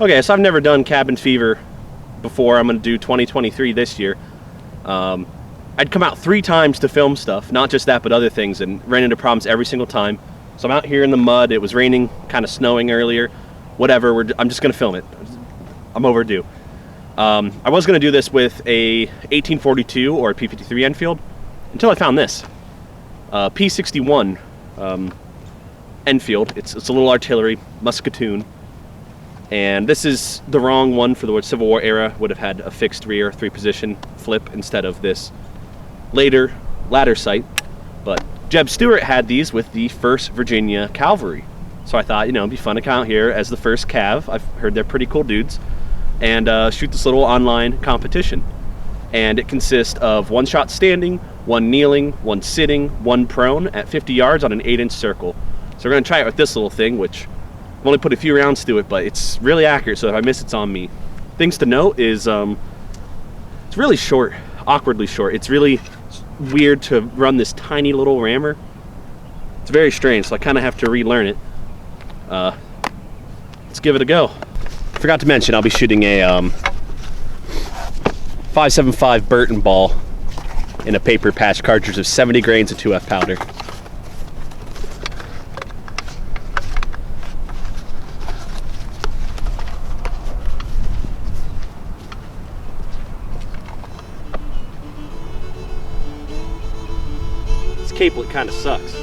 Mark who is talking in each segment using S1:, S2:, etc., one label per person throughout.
S1: Okay, so I've never done cabin fever before. I'm going to do 2023 this year. I'd come out 3 times to film stuff, not just that, but other things, and ran into problems every single time. So I'm out here in the mud. It was raining, kind of snowing earlier. Whatever, I'm just going to film it. I'm overdue. I was going to do this with a 1842 or a P53 Enfield until I found this. P61 Enfield. It's a little artillery, musketoon. And this is the wrong one for the Civil War era. Would have had a fixed rear 3-position flip instead of this later ladder sight. But Jeb Stewart had these with the 1st Virginia Calvary. So I thought, it'd be fun to come out here as the first Cav. I've heard they're pretty cool dudes. And shoot this little online competition. And it consists of 1 shot standing, 1 kneeling, 1 sitting, 1 prone at 50 yards on an 8-inch circle. So we're going to try it with this little thing, which I've only put a few rounds to it, but it's really accurate, so if I miss, it's on me. Things to note is it's really short, awkwardly short. It's really weird to run this tiny little rammer. It's very strange, so I kind of have to relearn it. Let's give it a go. Forgot to mention, I'll be shooting a 5.75 Burton ball in a paper patch cartridge of 70 grains of 2F powder. This capelet kind of sucks.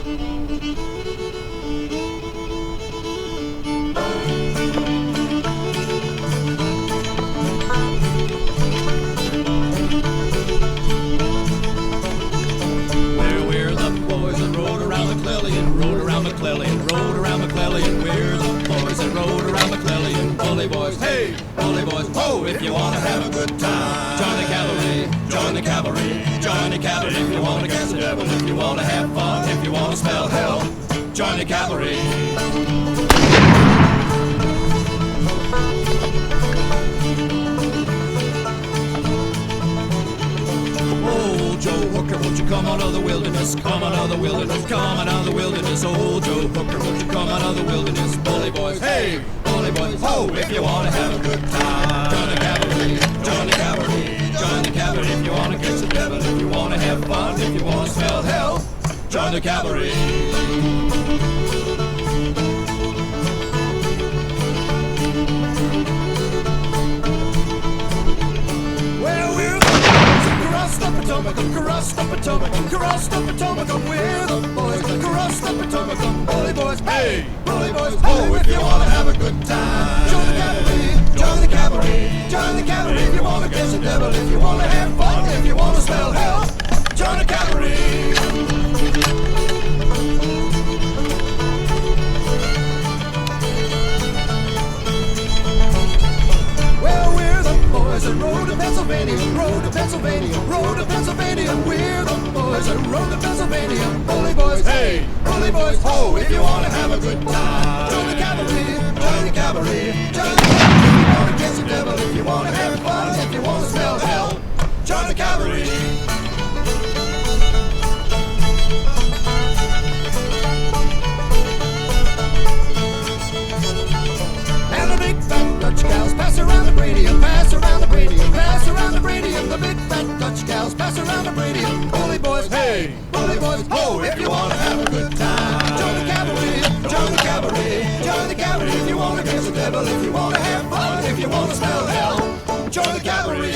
S2: If you want to have a good time, join the cavalry, join the cavalry, join the cavalry. If you want to catch the devil, if you want to have fun, if you want to smell hell, join the cavalry. Oh, Joe Hooker, won't you come out of the wilderness, come out of the wilderness, come out of the wilderness. Oh, Joe Hooker, won't you come out of the wilderness, bully boys, hey, bully boys, ho, if you want to have a good time, join the cavalry, join the cavalry, join the cavalry. If you want to catch the devil, if you want to have fun, if you want to smell hell, join the cavalry. Well, we're the boys across the Potomac, across the Potomac, across the Potomac. We're the boys across the Potomac, bully boys, hey, bully boys, ho, if you want to have a good time, join the cavalry, join the cavalry, join the cavalry. If you want to catch the devil, if you want to have fun, if you want to smell hell, join the cavalry. Well, we're the boys that rode to Pennsylvania, rode to Pennsylvania, rode to Pennsylvania. We're the boys that rode to Pennsylvania, bully boys, hey, bully boys, ho, if you want to have a good time, join the cavalry, join the cavalry, join the cavalry. If you want to catch the devil, if you want to have fun, if you want to smell hell, join the cavalry. And the big fat Dutch gals pass around the Bradium, pass around the Bradium, pass around the Bradium. The big fat Dutch gals pass around the Bradium, bully boys, hey, bully boys, ho, if you want to have a good time, join the cavalry, join the cavalry, join the cavalry. If you want to catch the devil, if you want to have fun, if you want to smell hell, join the cavalry.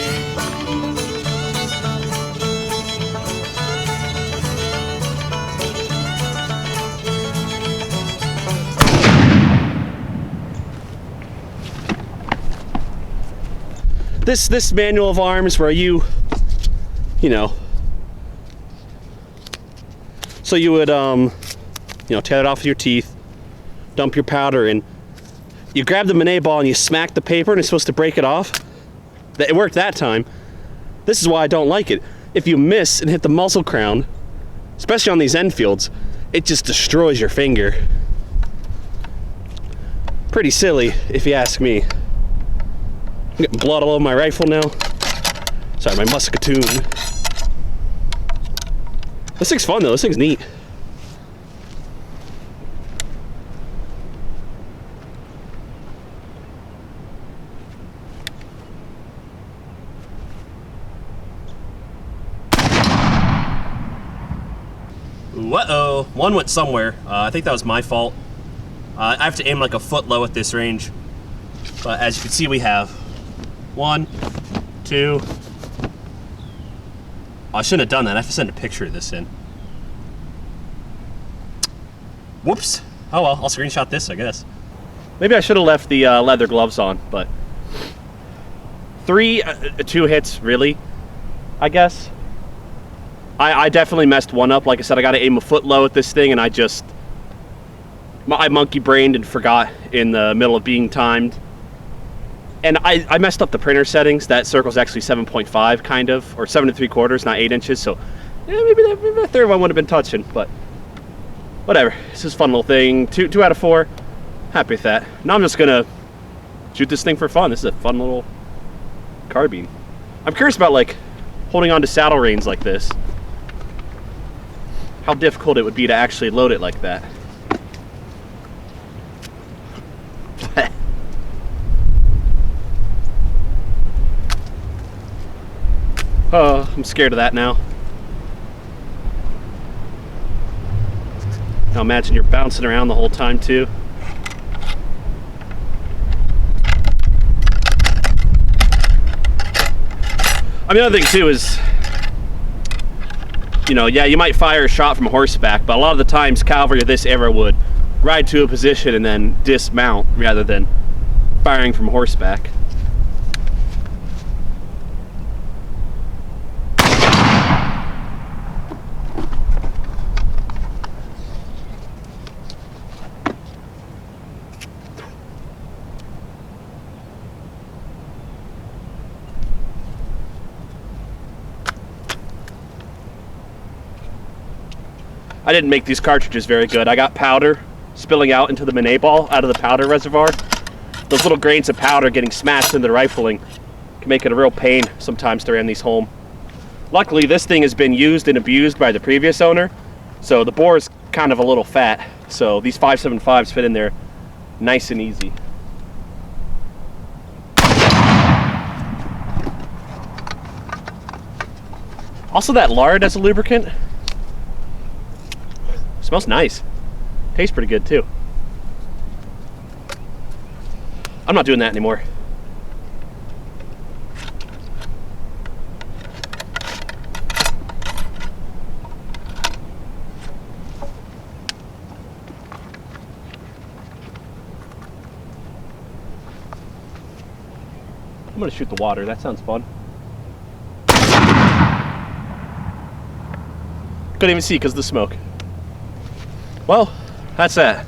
S1: This manual of arms where you know, so you would tear it off with your teeth, dump your powder in, you grab the Manet ball and you smack the paper and it's supposed to break it off. It worked that time. This is why I don't like it. If you miss and hit the muzzle crown, especially on these Enfields, it just destroys your finger. Pretty silly, if you ask me. I'm getting blood all over my rifle now. Sorry, my musketoon. This thing's fun though, this thing's neat. Ooh, uh-oh. One went somewhere. I think that was my fault. I have to aim like a foot low at this range. But as you can see, we have 1, 2. Oh, I shouldn't have done that. I have to send a picture of this in. Whoops. Oh well, I'll screenshot this, I guess. Maybe I should have left the leather gloves on, but 2 hits, really, I guess. I definitely messed one up. Like I said, I got to aim a foot low at this thing, and I monkey-brained and forgot in the middle of being timed. And I messed up the printer settings. That circle's actually 7.5, kind of, or 7 3/4, not 8 inches. So yeah, maybe the third one would have been touching, but whatever. This is a fun little thing. 2 out of 4. Happy with that. Now I'm just gonna shoot this thing for fun. This is a fun little carbine. I'm curious about like holding on to saddle reins like this. How difficult it would be to actually load it like that. Oh, I'm scared of that now. Now imagine you're bouncing around the whole time too. I mean, the other thing too is, you know, yeah, you might fire a shot from horseback, but a lot of the times Calvary of this era would ride to a position and then dismount rather than firing from horseback. I didn't make these cartridges very good. I got powder spilling out into the Minet ball out of the powder reservoir. Those little grains of powder getting smashed into the rifling can make it a real pain sometimes to ram these home. Luckily, this thing has been used and abused by the previous owner, so the bore is kind of a little fat, so these 5.75s fit in there nice and easy. Also, that lard as a lubricant smells nice. Tastes pretty good too. I'm not doing that anymore. I'm gonna shoot the water. That sounds fun. Couldn't even see because of the smoke. Well, that's that.